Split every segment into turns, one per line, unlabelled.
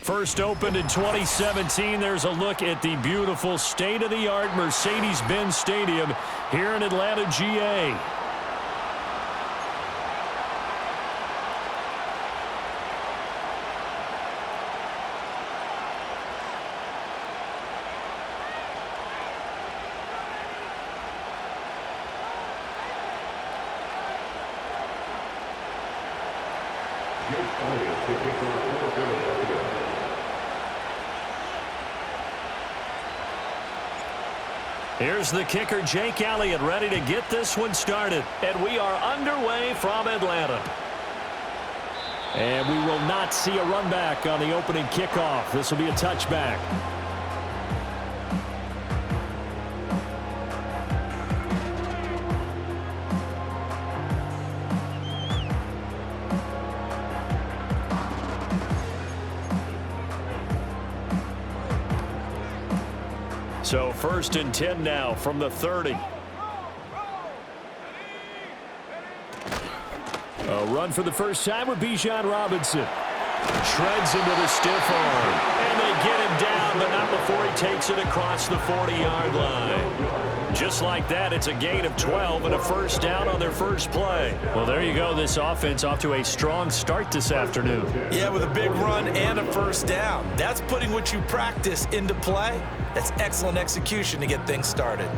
First opened in 2017. There's a look at the beautiful state-of-the-art Mercedes-Benz Stadium here in Atlanta, GA. Here's the kicker, Jake Elliott, ready to get this one started. And we are underway from Atlanta. And we will not see a run back on the opening kickoff. This will be a touchback. So 1st and 10 now from the 30. A run for the first time with Bijan Robinson. Shreds him with a stiff arm. And they get him down, but not before he takes it across the 40-yard line. Just like that, it's a gain of 12 and a first down on their first play. Well, there you go. This offense off to a strong start this afternoon.
Yeah, with a big run and a first down. That's putting what you practice into play. That's excellent execution to get things started.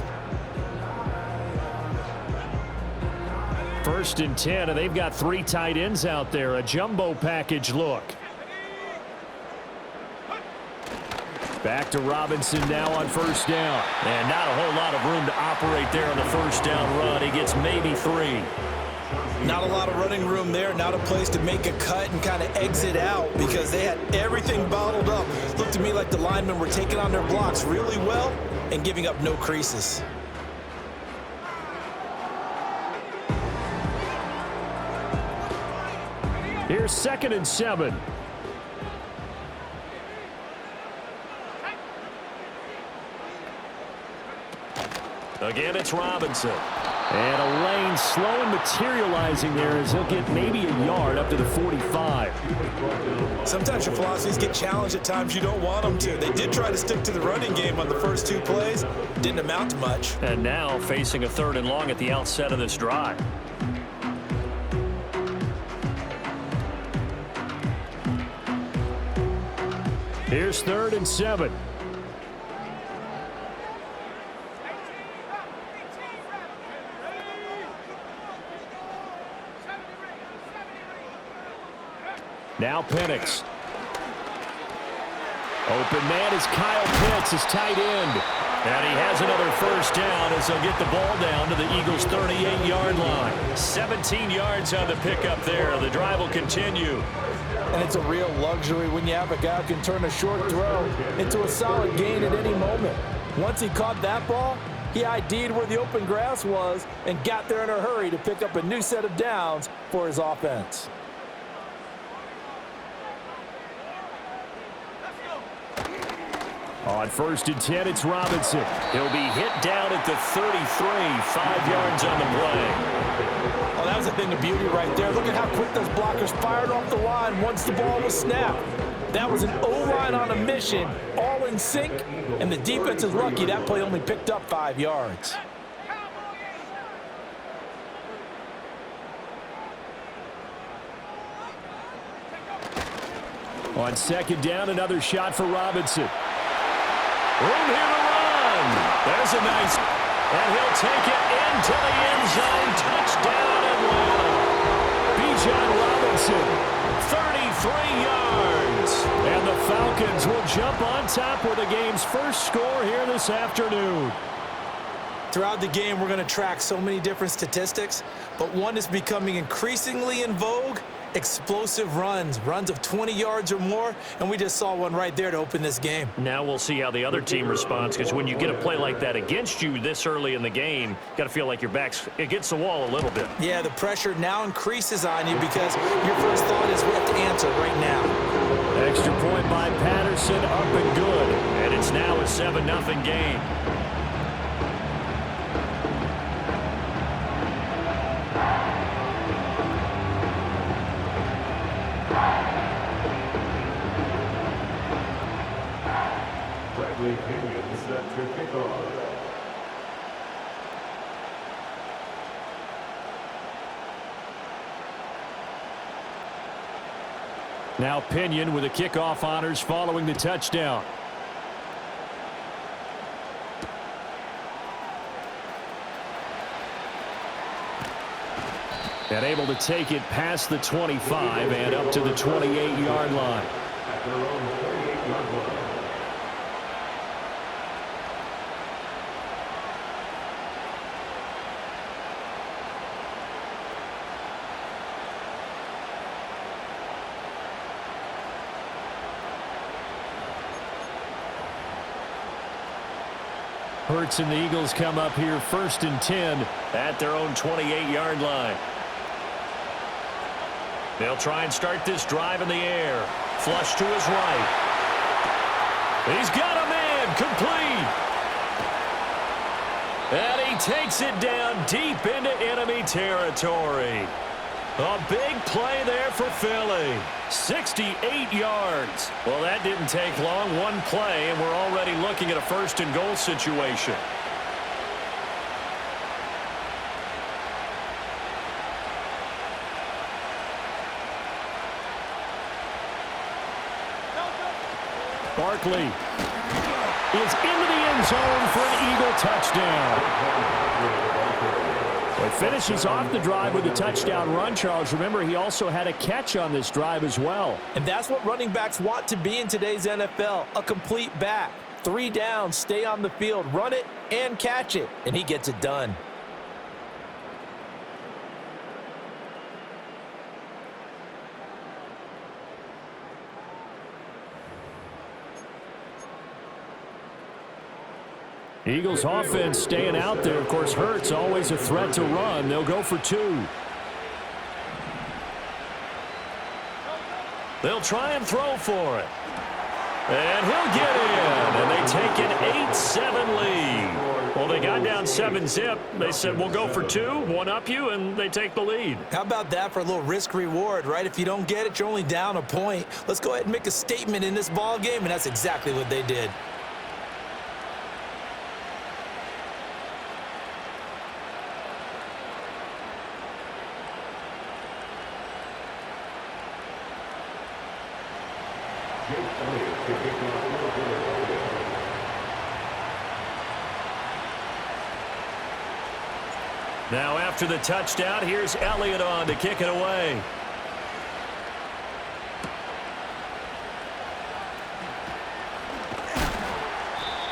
1st and 10, and they've got 3 tight ends out there. A jumbo package look. Back to Robinson now on first down. And not a whole lot of room to operate there on the first down run. He gets maybe 3.
Not a lot of running room there. Not a place to make a cut and kind of exit out because they had everything bottled up. Looked to me like the linemen were taking on their blocks really well and giving up no creases.
Here's 2nd and 7. Again, it's Robinson. And a lane slow and materializing there as he'll get maybe a yard up to the 45.
Sometimes your philosophies get challenged at times you don't want them to. They did try to stick to the running game on the first 2 plays. Didn't amount to much.
And now facing a 3rd and long at the outset of this drive. Here's 3rd and 7. Now Penix. Open man is Kyle Pitts, his tight end. And he has another first down as they'll get the ball down to the Eagles' 38-yard line. 17 yards on the pickup there. The drive will continue.
And it's a real luxury when you have a guy who can turn a short throw into a solid gain at any moment. Once he caught that ball, he ID'd where the open grass was and got there in a hurry to pick up a new set of downs for his offense.
On 1st and 10, it's Robinson. He'll be hit down at the 33, 5 yards on the play.
Oh, that was a thing of beauty right there. Look at how quick those blockers fired off the line once the ball was snapped. That was an O-line on a mission, all in sync, and the defense is lucky that play only picked up 5 yards.
On 2nd down, another shot for Robinson. Room here to run. There's a nice, and he'll take it into the end zone. Touchdown, Atlanta. Bijan Robinson, 33 yards. And the Falcons will jump on top with the game's first score here this afternoon.
Throughout the game, we're going to track so many different statistics, but one is becoming increasingly in vogue: explosive runs of 20 yards or more, and we just saw one right there to open this game.
Now we'll see how the other team responds, because when you get a play like that against you this early in the game, you got to feel like your back's against the wall a little bit.
Yeah, the pressure now increases on you because your first thought is we have to answer right now.
Extra point by Patterson, up and good, and it's now a 7-0 game.
set to kick off.
Now Pinion with the kickoff honors following the touchdown. And able to take it past the 25 and up to the 28-yard line.
At their own 28-yard line.
Hurts and the Eagles come up here 1st and 10 at their own 28-yard line. They'll try and start this drive in the air. Flush to his right. He's got a man complete. And he takes it down deep into enemy territory. A big play there for Philly. 68 yards. Well, that didn't take long. One play, and we're already looking at a 1st and goal situation. Barkley is into the end zone for an Eagle touchdown. It finishes off the drive with a touchdown run, Charles. Remember, he also had a catch on this drive as well.
And that's what running backs want to be in today's NFL, a complete back. 3 downs, stay on the field, run it, and catch it. And he gets it done.
Eagles offense staying out there. Of course, Hurts always a threat to run. They'll go for 2. They'll try and throw for it. And he'll get in. And they take an 8-7 lead. Well, they got down 7-zip. They said, we'll go for 2, one up you, and they take the lead.
How about that for a little risk-reward, right? If you don't get it, you're only down a point. Let's go ahead and make a statement in this ball game, and that's exactly what they did.
Now after the touchdown, here's Elliott on to kick it away.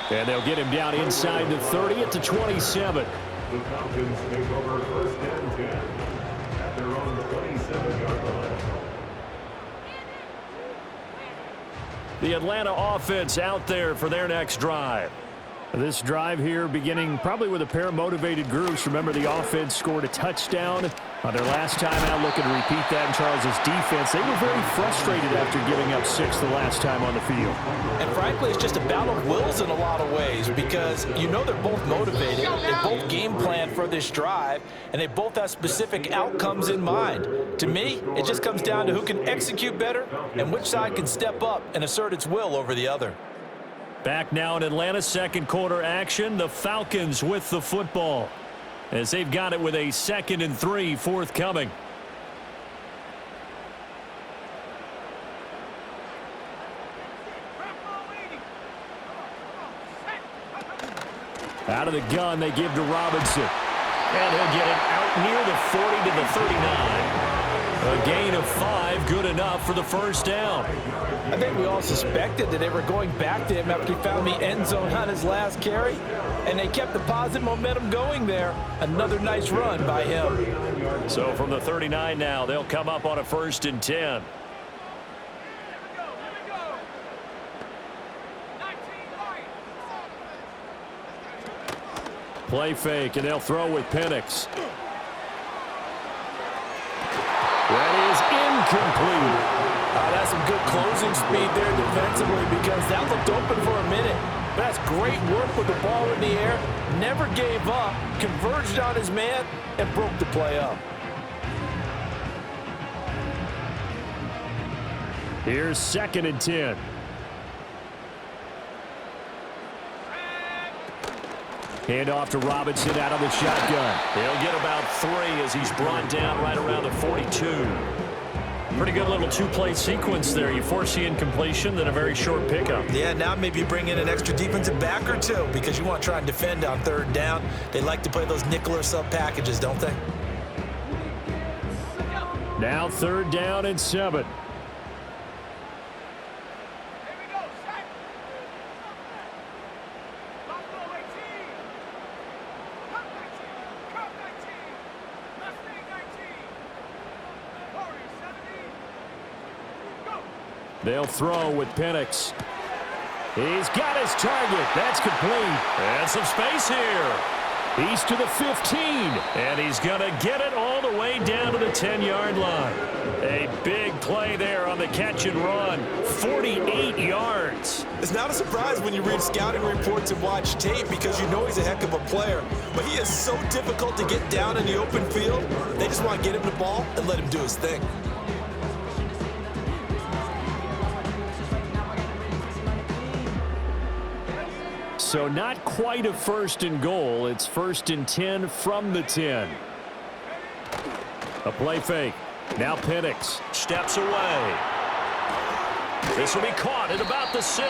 And they'll get him down inside the 30 at the 27.
The Falcons take over 1st and 10 at their own 27-yard line.
The Atlanta offense out there for their next drive. This drive here beginning probably with a pair of motivated groups. Remember, the offense scored a touchdown on their last time out. Looking to repeat that in Charles's defense. They were very frustrated after giving up 6 the last time on the field.
And frankly, it's just a battle of wills in a lot of ways because you know they're both motivated. They both game plan for this drive, and they both have specific outcomes in mind. To me, it just comes down to who can execute better and which side can step up and assert its will over the other.
Back now in Atlanta, 2nd quarter action. The Falcons with the football as they've got it with a 2nd and 3 forthcoming. Out of the gun, they give to Robinson. And he'll get it out near the 40 to the 39. A gain of 5, good enough for the 1st down.
I think we all suspected that they were going back to him after he found the end zone on his last carry, and they kept the positive momentum going there. Another nice run by him.
So from the 39 now, they'll come up on a 1st and 10. Play fake, and they'll throw with Penix. That is incomplete.
That's some good closing speed there defensively because that looked open for a minute. But that's great work with the ball in the air. Never gave up, converged on his man, and broke the play up.
Here's 2nd and 10. Hand off to Robinson out of the shotgun. He'll get about 3 as he's brought down right around the 42. Pretty good little two-play sequence there. You force the incompletion, then a very short pickup.
Yeah, now maybe bring in an extra defensive back or two because you want to try and defend on 3rd down. They like to play those nickel or sub packages, don't they?
Now 3rd down and 7. They'll throw with Penix. He's got his target. That's complete. And some space here. He's to the 15. And he's going to get it all the way down to the 10-yard line. A big play there on the catch and run. 48 yards.
It's not a surprise when you read scouting reports and watch tape because you know he's a heck of a player. But he is so difficult to get down in the open field. They just want to get him the ball and let him do his thing.
So not quite a 1st and goal. It's 1st and 10 from the 10. A play fake. Now Penix steps away. This will be caught at about the 6.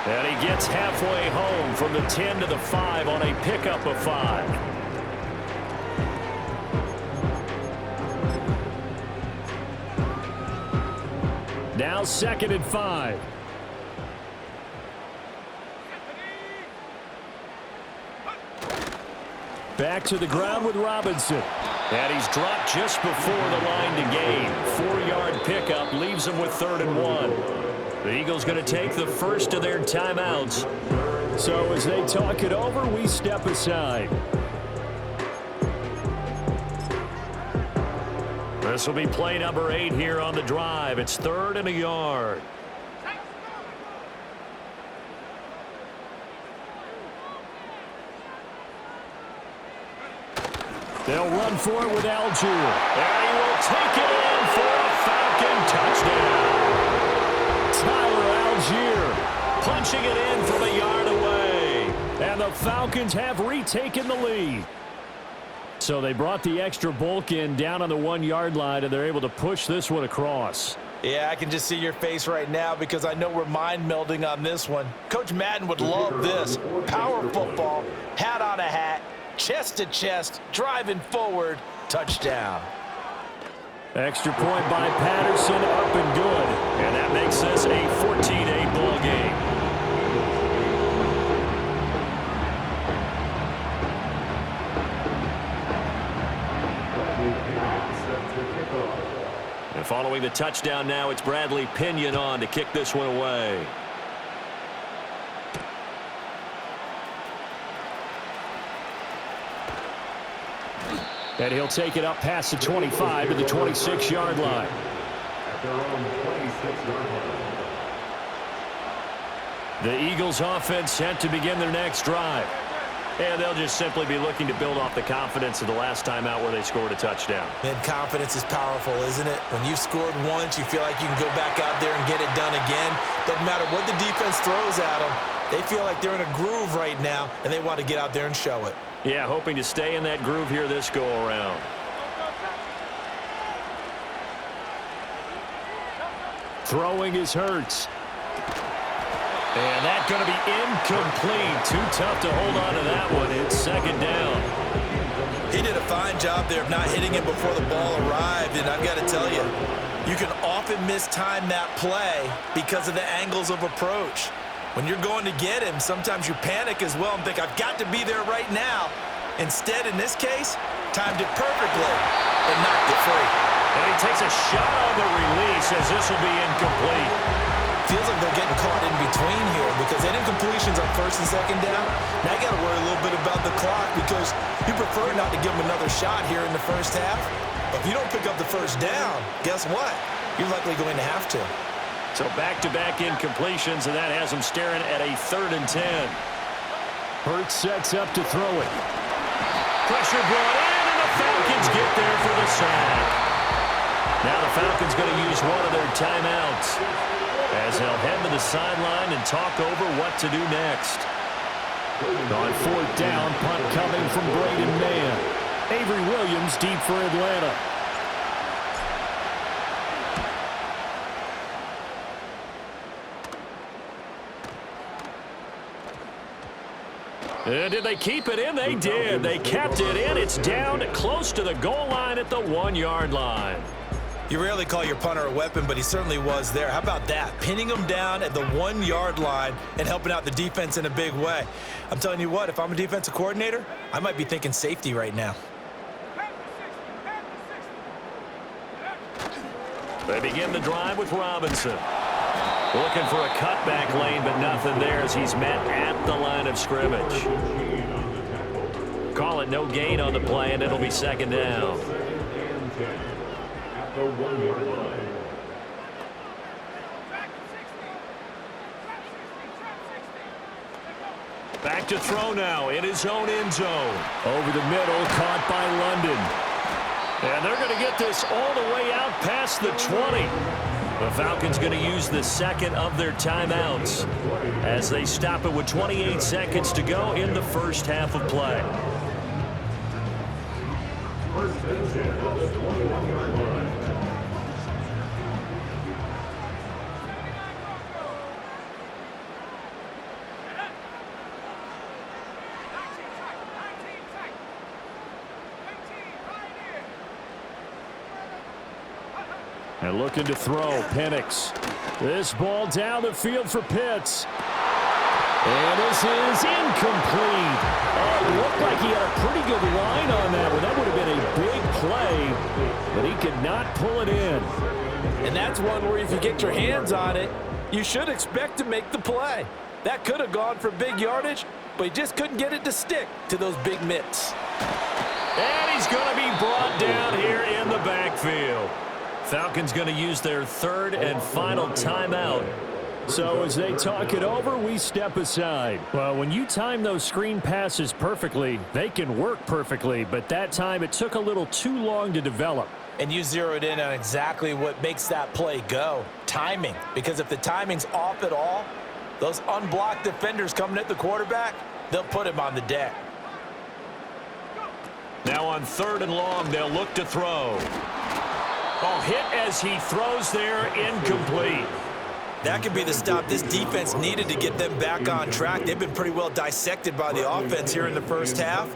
And he gets halfway home from the 10 to the 5 on a pickup of 5. Now 2nd and 5. Back to the ground with Robinson. And he's dropped just before the line to gain. 4-yard pickup leaves him with 3rd and 1. The Eagles going to take the first of their timeouts. So as they talk it over, we step aside. This will be play number 8 here on the drive. It's 3rd and a yard. They'll run for it with Algier. And he will take it in for a Falcon touchdown. Tyler Algier punching it in from a yard away. And the Falcons have retaken the lead. So they brought the extra bulk in down on the 1-yard line, and they're able to push this one across.
Yeah, I can just see your face right now because I know we're mind melding on this one. Coach Madden would love this. Power football, hat on a hat. Chest to chest, driving forward, touchdown.
Extra point by Patterson, up and good. And that makes this a 14-8 ball game. And following the touchdown now, it's Bradley Pinion on to kick this one away. And he'll take it up past the 25 to the 26-yard line.
At their own 26-yard line.
The Eagles offense set to begin their next drive. And they'll just simply be looking to build off the confidence of the last time out where they scored a touchdown.
Man, confidence is powerful, isn't it? When you've scored once, you feel like you can go back out there and get it done again. Doesn't matter what the defense throws at them. They feel like they're in a groove right now, and they want to get out there and show it.
Yeah, hoping to stay in that groove here this go-around. Throwing is Hurts. And that's going to be incomplete. Too tough to hold on to that one. It's 2nd down.
He did a fine job there of not hitting it before the ball arrived, and I've got to tell you, you can often mistime that play because of the angles of approach. When you're going to get him, sometimes you panic as well and think, I've got to be there right now. Instead, in this case, timed it perfectly and knocked it free.
And he takes a shot on the release as this will be incomplete.
Feels like they're getting caught in between here because that incompletion's on 1st and 2nd down. Now you got to worry a little bit about the clock because you prefer not to give them another shot here in the first half. But if you don't pick up the 1st down, guess what? You're likely going to have to.
So back-to-back incompletions, and that has him staring at a 3rd and 10. Hurts sets up to throw it. Pressure brought in, and the Falcons get there for the sack. Now the Falcons going to use one of their timeouts as they'll head to the sideline and talk over what to do next. On fourth down, punt coming from Braden Mann. Avery Williams deep for Atlanta. And did they keep it in? They did. They kept it in. It's down close to the goal line at the 1-yard line.
You rarely call your punter a weapon, but he certainly was there. How about that? Pinning him down at the 1-yard line and helping out the defense in a big way. I'm telling you what, if I'm a defensive coordinator, I might be thinking safety right now.
They begin the drive with Robinson. Looking for a cutback lane, but nothing there as he's met at the line of scrimmage. Call it no gain on the play, and it'll be second down.
At the 1-yard line.
Back to throw now in his own end zone. Over the middle, caught by London. And they're going to get this all the way out past the 20. The Falcons going to use the second of their timeouts as they stop it with 28 seconds to go in the first half of play.
First and 10 at the 21-yard line.
And looking to throw, Penix. This ball down the field for Pitts. And this is incomplete. Oh, it looked like he had a pretty good line on that one. That would have been a big play, but he could not pull it in.
And that's one where if you get your hands on it, you should expect to make the play. That could have gone for big yardage, but he just couldn't get it to stick to those big mitts.
And he's going to be brought down here in the backfield. Falcons going to use their third and final timeout. So as they talk it over, we step aside. Well, when you time those screen passes perfectly, they can work perfectly. But that time, it took a little too long to develop.
And you zeroed in on exactly what makes that play go. Timing. Because if the timing's off at all, those unblocked defenders coming at the quarterback, they'll put him on the deck.
Now on third and long, they'll look to throw. Oh, hit as he throws there, incomplete.
That could be the stop this defense needed to get them back on track. They've been pretty well dissected by the offense here in the first half.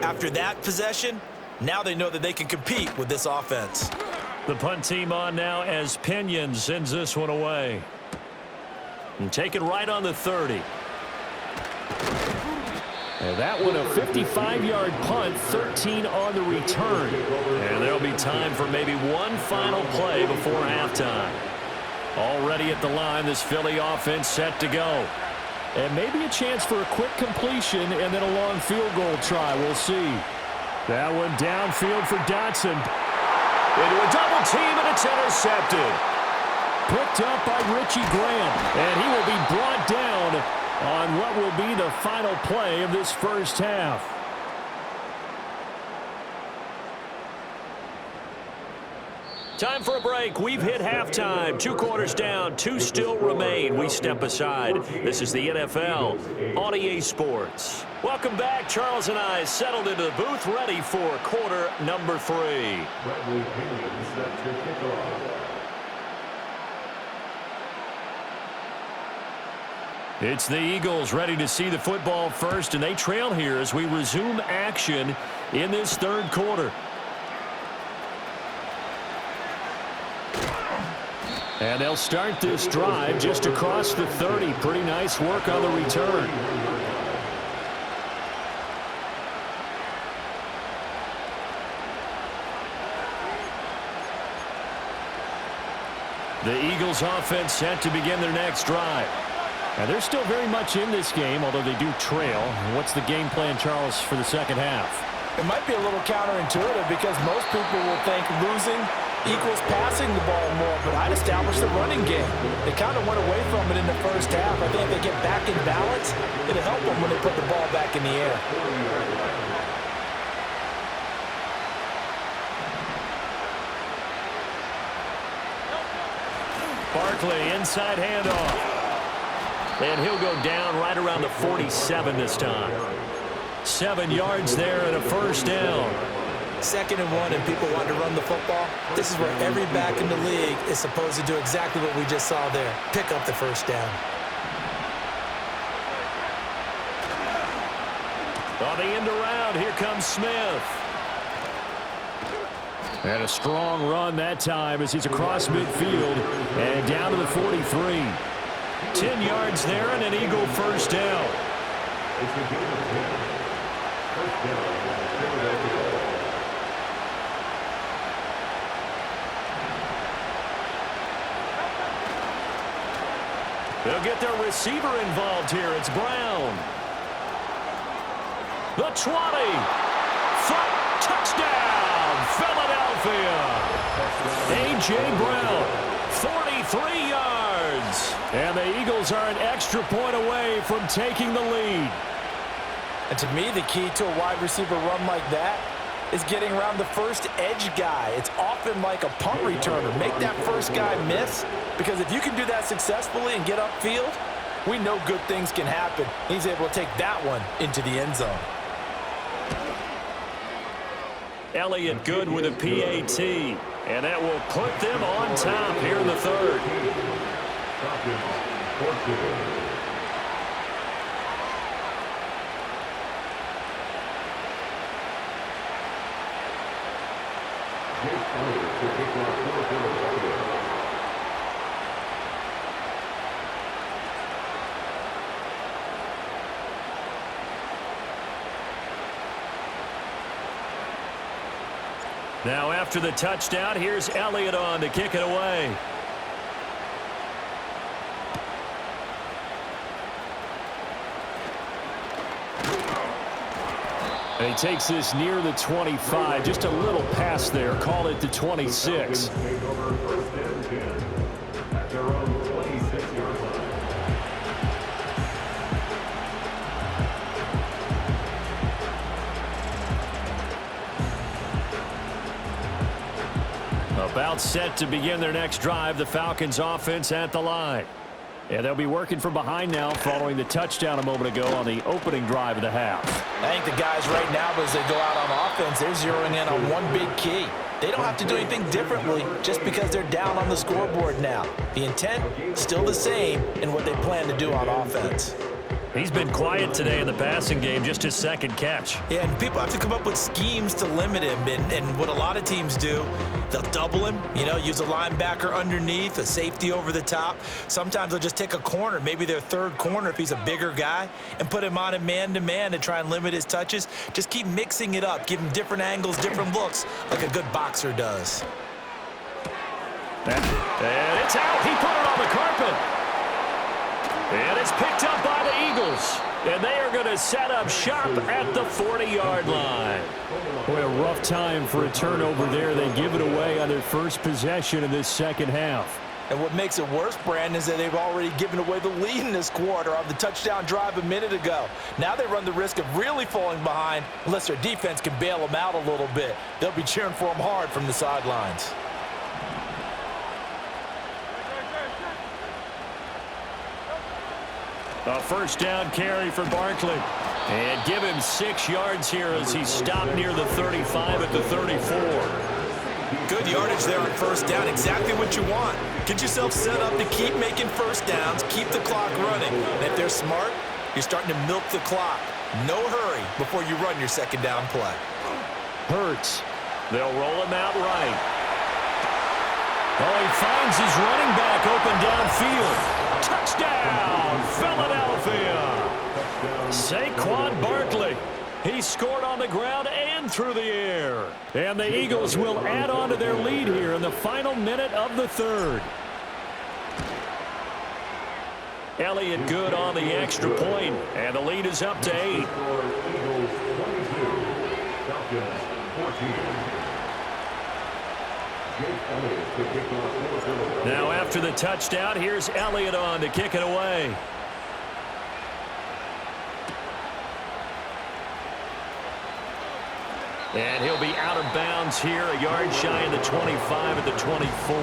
After that possession, now they know that they can compete with this offense.
The punt team on now as Pinion sends this one away. And taken right on the 30. And that one a 55-yard punt, 13 on the return. And there'll be time for maybe one final play before halftime. Already at the line, this Philly offense set to go. And maybe a chance for a quick completion and then a long field goal try. We'll see. That one downfield for Dotson. Into a double team, and it's intercepted. Picked up by Richie Graham. And he will be brought down on what will be the final play of this first half. Time for a break. We've hit halftime. 2 quarters down, 2 still remain. We step aside. This is the NFL on EA Sports. Welcome back. Charles and I settled into the booth, ready for quarter number 3.
Bradley Pinion set to kick off.
It's the Eagles ready to see the football first, and they trail here as we resume action in this third quarter. And they'll start this drive just across the 30. Pretty nice work on the return. The Eagles offense set to begin their next drive. And they're still very much in this game, although they do trail. What's the game plan, Charles, for the second half?
It might be a little counterintuitive because most people will think losing equals passing the ball more, but I'd establish the running game. They kind of went away from it in the first half. I think if they get back in balance, it'll help them when they put the ball back in the air.
Barkley, inside handoff. And he'll go down right around the 47 this time. 7 yards there and a first down.
2nd and 1 and people want to run the football. This is where every back in the league is supposed to do exactly what we just saw there. Pick up the first down.
On the end around, here comes Smith. And a strong run that time as he's across midfield and down to the 43. 10 yards there and an Eagle first down.
It's a gain of 10. First down, Philadelphia.
They'll get their receiver involved here. It's Brown. The 20. Front touchdown, Philadelphia. A.J. Brown, 43 yards. And the Eagles are an extra point away from taking the lead.
And to me, the key to a wide receiver run like that is getting around the first edge guy. It's often like a punt returner. Make that first guy miss, because if you can do that successfully and get upfield, we know good things can happen. He's able to take that one into the end zone.
Elliott good with a PAT, and that will put them on top here in the third. Now after the touchdown, here's Elliott on to kick it away. And he takes this near the 25, just a little pass there, call it the 26. About set to begin their next drive, the Falcons offense at the line. And they'll be working from behind now following the touchdown a moment ago on the opening drive of the half.
I think the guys right now, as they go out on offense, they're zeroing in on one big key. They don't have to do anything differently just because they're down on the scoreboard now. The intent, still the same in what they plan to do on offense.
He's been quiet today in the passing game, just his second catch.
Yeah, and people have to come up with schemes to limit him. And what a lot of teams do, they'll double him, use a linebacker underneath, a safety over the top. Sometimes they'll just take a corner, maybe their third corner if he's a bigger guy, and put him on a man-to-man to try and limit his touches. Just keep mixing it up, give him different angles, different looks, like a good boxer does.
And it's out. He put it on the carpet. And it's picked up by the Eagles. And they are going to set up shop at the 40-yard line. Boy, a rough time for a turnover there. They give it away on their first possession in this second half.
And what makes it worse, Brandon, is that they've already given away the lead in this quarter on the touchdown drive a minute ago. Now they run the risk of really falling behind unless their defense can bail them out a little bit. They'll be cheering for them hard from the sidelines.
A first down carry for Barkley. And give him 6 yards here as he stopped near the 35 at the 34.
Good yardage there on first down. Exactly what you want. Get yourself set up to keep making first downs, keep the clock running. And if they're smart, you're starting to milk the clock. No hurry before you run your second down play.
Hurts. They'll roll him out right. Oh, he finds his running back open downfield. Touchdown, Philadelphia. Saquon Barkley. He scored on the ground and through the air. And the Eagles will add on to their lead here in the final minute of the third. Elliott good on the extra point, and the lead is up to 8. Now after the touchdown, here's Elliott on to kick it away. And he'll be out of bounds here, a yard shy of the 25 at the 24.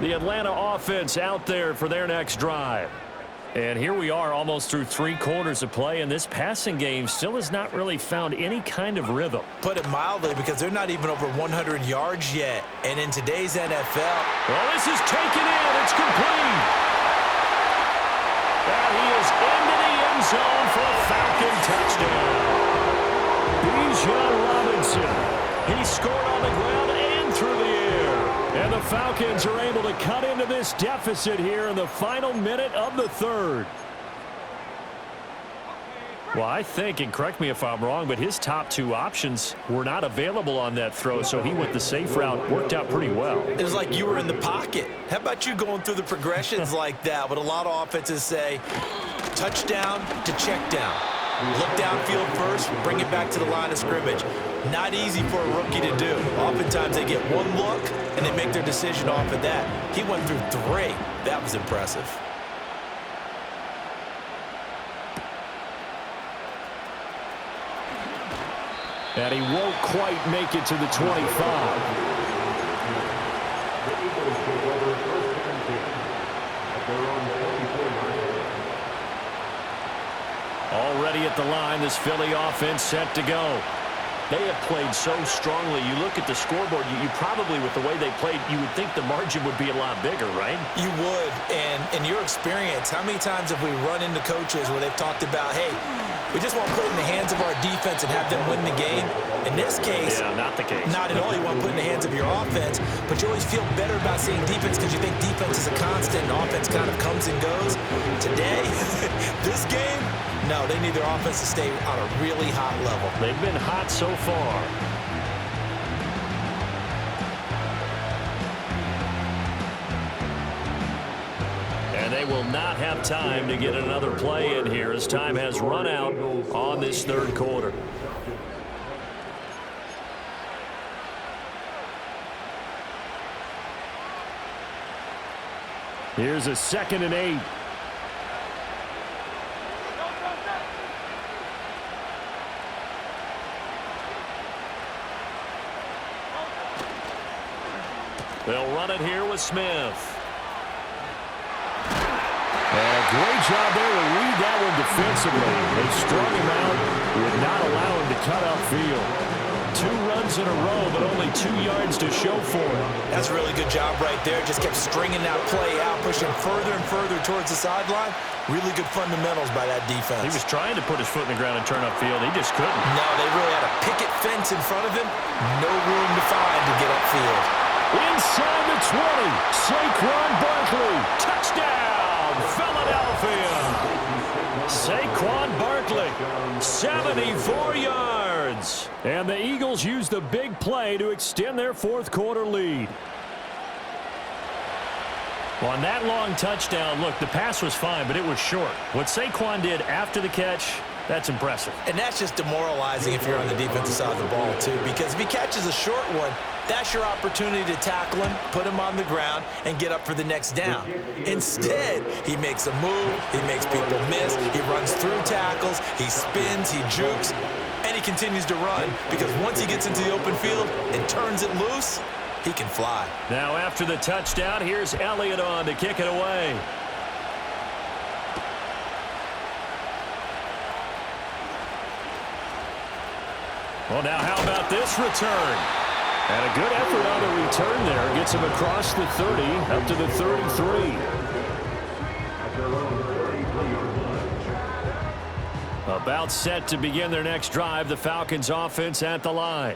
The Atlanta offense out there for their next drive. And here we are almost through 3 quarters of play, and this passing game still has not really found any kind of rhythm.
Put it mildly, because they're not even over 100 yards yet. And in today's NFL...
Well, this is taken in. It's complete. And he is into the end zone for a Falcon touchdown. Bijan Robinson. He scored on the ground and through the air. And the Falcons are able to cut into this deficit here in the final minute of the third. Well, I think, and correct me if I'm wrong, but his top 2 options were not available on that throw, so he went the safe route. Worked out pretty well. It
was like you were in the pocket. How about you going through the progressions like that? What a lot of offenses say, touchdown to check down. Look downfield first, bring it back to the line of scrimmage. Not easy for a rookie to do. Oftentimes they get one look and they make their decision off of that. He went through 3. That was impressive.
And he won't quite make it to the 25.
The Eagles take over first and 10 at their own 24-yard line.
Already at the line, this Philly offense set to go. They have played so strongly. You look at the scoreboard, you probably, with the way they played, you would think the margin would be a lot bigger, right?
You would. And in your experience, how many times have we run into coaches where they've talked about, hey, we just want to put it in the hands of our defense and have them win the game? In this case,
yeah, not the case.
Not at all. You want to put it in the hands of your offense, but you always feel better about seeing defense because you think defense is a constant and offense kind of comes and goes. Today, this game, no, they need their offense to stay on a really hot level.
They've been hot so far. And they will not have time to get another play in here as time has run out on this third quarter. Here's a 2nd and 8. They'll run it here with Smith. And a great job there to read that one defensively. They strung him out, would not allow him to cut upfield. 2 runs in a row, but only 2 yards to show for it.
That's a really good job right there. Just kept stringing that play out, pushing further and further towards the sideline. Really good fundamentals by that defense.
He was trying to put his foot in the ground and turn upfield. He just couldn't.
No, they really had a picket fence in front of him. No room to find to get upfield.
Inside the 20, Saquon Barkley. Touchdown, Philadelphia. Saquon Barkley, 74 yards. And the Eagles use the big play to extend their 4th quarter lead. On that long touchdown, look, the pass was fine, but it was short. What Saquon did after the catch, that's impressive.
And that's just demoralizing if you're on the defensive side of the ball, too, because if he catches a short one, that's your opportunity to tackle him, put him on the ground, and get up for the next down. Instead, he makes a move, he makes people miss, he runs through tackles, he spins, he jukes, and he continues to run because once he gets into the open field and turns it loose, he can fly.
Now after the touchdown, here's Elliott on to kick it away. Well, now how about this return? And a good effort on the return there. Gets him across the 30, up to the 33. About set to begin their next drive. The Falcons offense at the line.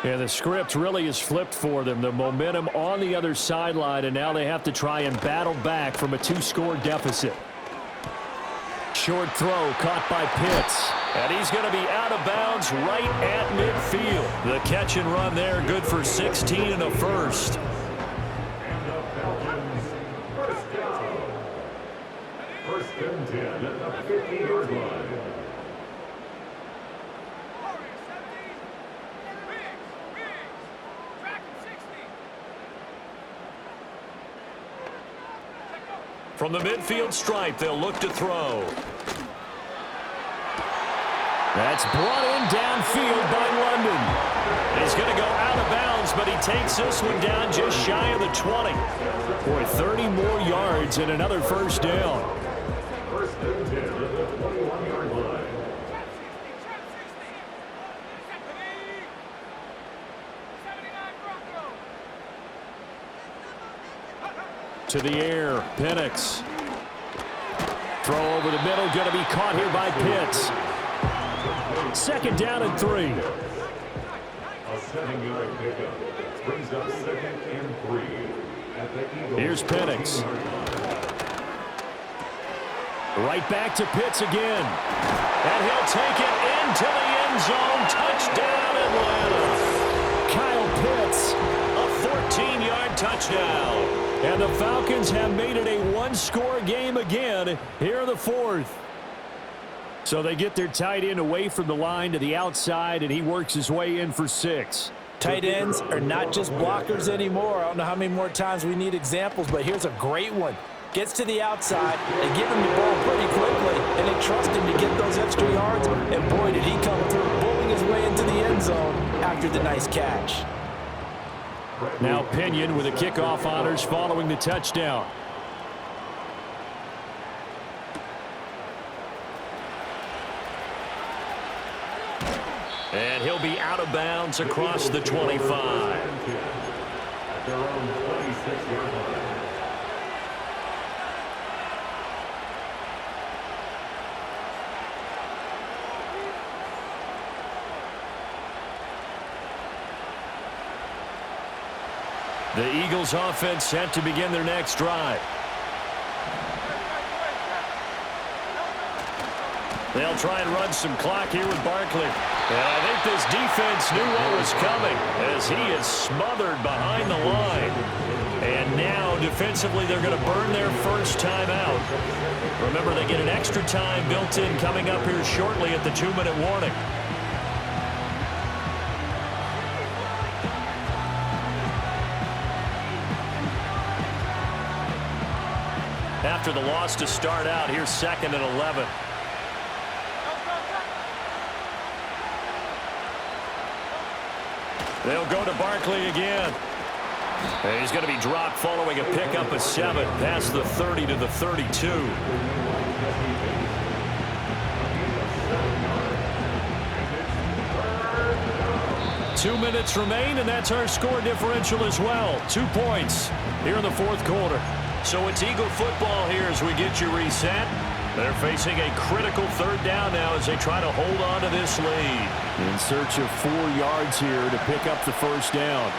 And the script really is flipped for them. The momentum on the other sideline, and now they have to try and battle back from a 2-score deficit. Short throw caught by Pitts. And he's going to be out of bounds right at midfield. The catch and run there, good for 16 and a first.
And the Falcons, first down. 1st and 10 at the 50-yard line.
From the midfield stripe, they'll look to throw. That's brought in downfield by London. He's going to go out of bounds but he takes this one down just shy of the 20. For 30 more yards and another first down.
First and 10 at the 21-yard line.
To the air, Penix. Throw over the middle, going to be caught here by Pitts. Second down and 3.
A 7-yard pickup brings up 2nd and 3 at the Eagles.
Here's Penix. Right back to Pitts again. And he'll take it into the end zone. Touchdown, Atlanta. Kyle Pitts, a 14-yard touchdown. And the Falcons have made it a one-score game again here in the fourth. So they get their tight end away from the line to the outside, and he works his way in for 6.
Tight ends are not just blockers anymore. I don't know how many more times we need examples, but here's a great one. Gets to the outside, they give him the ball pretty quickly, and they trust him to get those extra yards, and boy, did he come through, bowling his way into the end zone after the nice catch.
Now Pinion with the kickoff honors following the touchdown. And he'll be out of bounds across the 25.
At their own 26-yard line.
The Eagles offense set to begin their next drive. They'll try and run some clock here with Barkley. And I think this defense knew what was coming as he is smothered behind the line. And now defensively they're going to burn their first time out. Remember, they get an extra time built in coming up here shortly at the 2-minute warning. After the loss to start out, here's 2nd and 11. They'll go to Barkley again. And he's going to be dropped following a pickup of 7 past the 30 to the 32. Two minutes remain, and that's our score differential as well. 2 points here in the fourth quarter. So it's Eagle football here as we get you reset. They're facing a critical 3rd down now as they try to hold on to this lead. In search of 4 yards here to pick up the first down.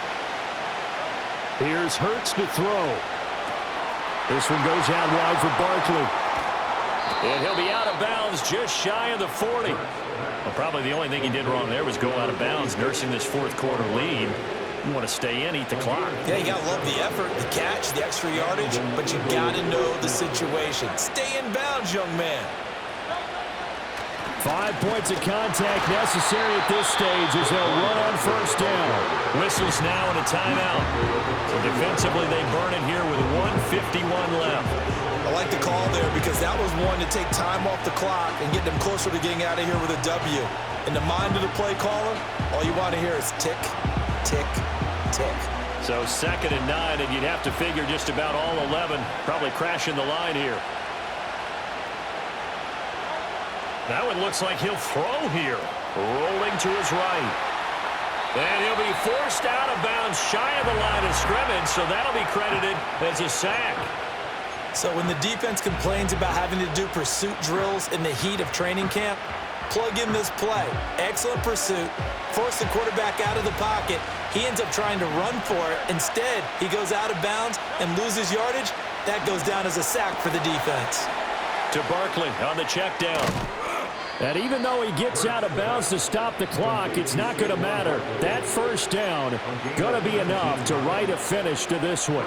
Here's Hurts to throw. This one goes out wide for Barkley. And he'll be out of bounds just shy of the 40. Well, probably the only thing he did wrong there was go out of bounds, nursing this fourth quarter lead. You want to stay in, eat the clock.
Yeah, you got to love the effort, the catch, the extra yardage, but you got to know the situation. Stay in bounds, young man.
5 points of contact necessary at this stage as they'll run on first down. Whistles now and a timeout. So defensively, they burn it here with 1:51 left.
I like the call there because that was one to take time off the clock and get them closer to getting out of here with a W. In the mind of the play caller, all you want to hear is tick, tick, tick.
So 2nd and 9, and you'd have to figure just about all 11 probably crashing the line here. That one looks like he'll throw here. Rolling to his right. And he'll be forced out of bounds shy of the line of scrimmage, so that'll be credited as a sack.
So when the defense complains about having to do pursuit drills in the heat of training camp, plug in this play. Excellent pursuit. Force the quarterback out of the pocket. He ends up trying to run for it. Instead, he goes out of bounds and loses yardage. That goes down as a sack for the defense.
To Barkley on the check down. And even though he gets out of bounds to stop the clock, it's not going to matter. That first down going to be enough to write a finish to this one.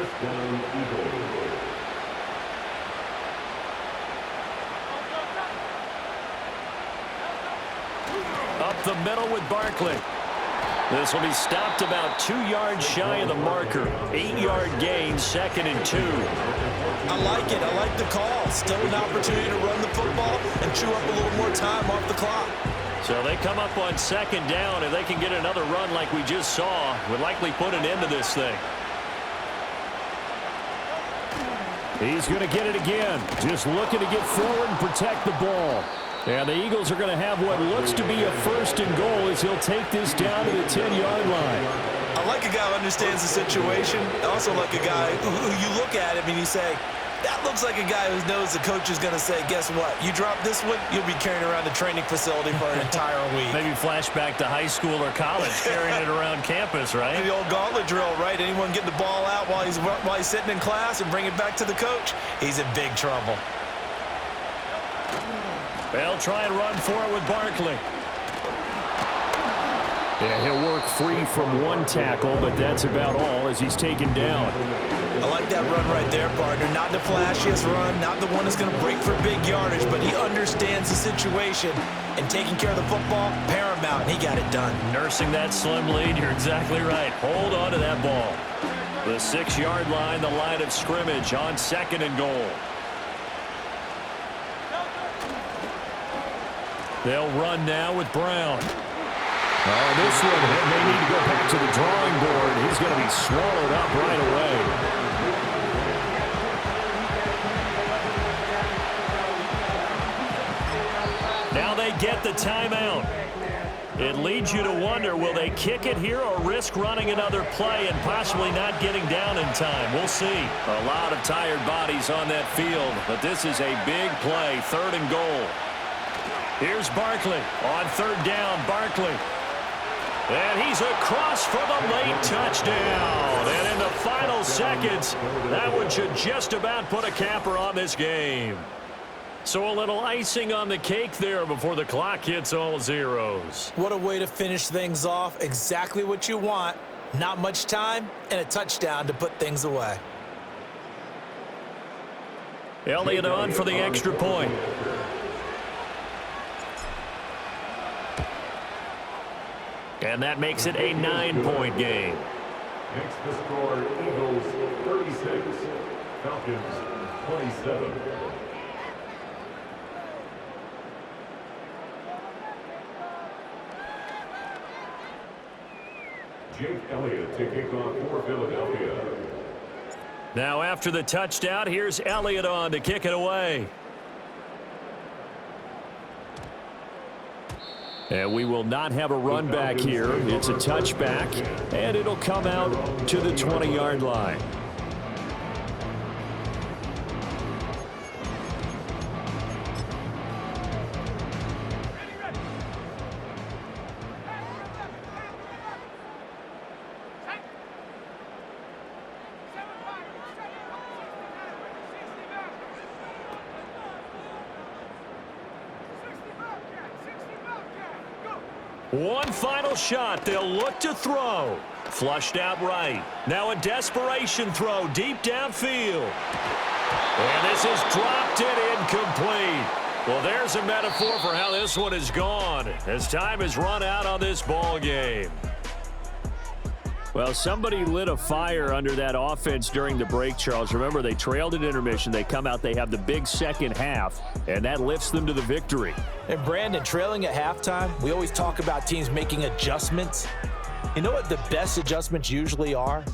Up the middle with Barkley. This will be stopped about 2 yards shy of the marker. 8-yard gain, 2nd and 2.
I like it. I like the call. Still an opportunity to run the football and chew up a little more time off the clock.
So they come up on second down. If they can get another run like we just saw, would likely put an end to this thing. He's going to get it again. Just looking to get forward and protect the ball. And the Eagles are going to have what looks to be a 1st and goal as he'll take this down to the 10-yard line.
I like a guy who understands the situation. I also like a guy who you look at him and you say, that looks like a guy who knows the coach is going to say, guess what? You drop this one, you'll be carrying around the training facility for an entire week.
Maybe flashback to high school or college, carrying it around campus, right?
The old gauntlet drill, right? Anyone get the ball out while he's sitting in class and bring it back to the coach, he's in big trouble.
They'll try and run for it with Barkley. Yeah, he'll work free from one tackle, but that's about all as he's taken down.
I like that run right there, partner. Not the flashiest run, not the one that's going to break for big yardage, but he understands the situation, and taking care of the football, paramount, and he got it done.
Nursing that slim lead, you're exactly right. Hold on to that ball. The 6-yard line, the line of scrimmage on 2nd and goal. They'll run now with Brown. Oh, this one may need to go back to the drawing board. He's going to be swallowed up right away. Now they get the timeout. It leads you to wonder, will they kick it here or risk running another play and possibly not getting down in time? We'll see. A lot of tired bodies on that field, but this is a big play, 3rd and goal. Here's Barkley on 3rd down. Barkley. And he's across for the late touchdown. And in the final seconds, that one should just about put a capper on this game. So a little icing on the cake there before the clock hits all zeros.
What a way to finish things off. Exactly what you want. Not much time and a touchdown to put things away.
Elliott on for the extra point. And that makes it a 9-point game.
Next to score, Eagles 36, Falcons 27. Jake Elliott to kick off for Philadelphia.
Now after the touchdown, here's Elliott on to kick it away. And we will not have a run back here. It's a touchback, and it'll come out to the 20-yard line. One final shot. They'll look to throw. Flushed out right. Now a desperation throw deep downfield. And this is dropped it incomplete. Well, there's a metaphor for how this one is gone as time has run out on this ball game. Well, somebody lit a fire under that offense during the break, Charles. Remember, they trailed at intermission. They come out, they have the big second half, and that lifts them to the victory.
And Brandon, trailing at halftime, we always talk about teams making adjustments. You know what the best adjustments usually are?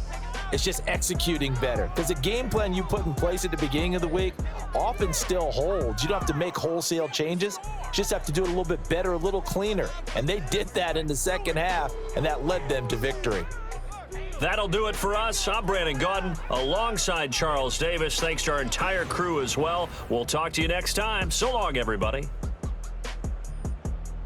It's just executing better. Because the game plan you put in place at the beginning of the week often still holds. You don't have to make wholesale changes. You just have to do it a little bit better, a little cleaner. And they did that in the second half, and that led them to victory.
That'll do it for us. I'm Brandon Gaudin alongside Charles Davis. Thanks to our entire crew as well. We'll talk to you next time. So long, everybody.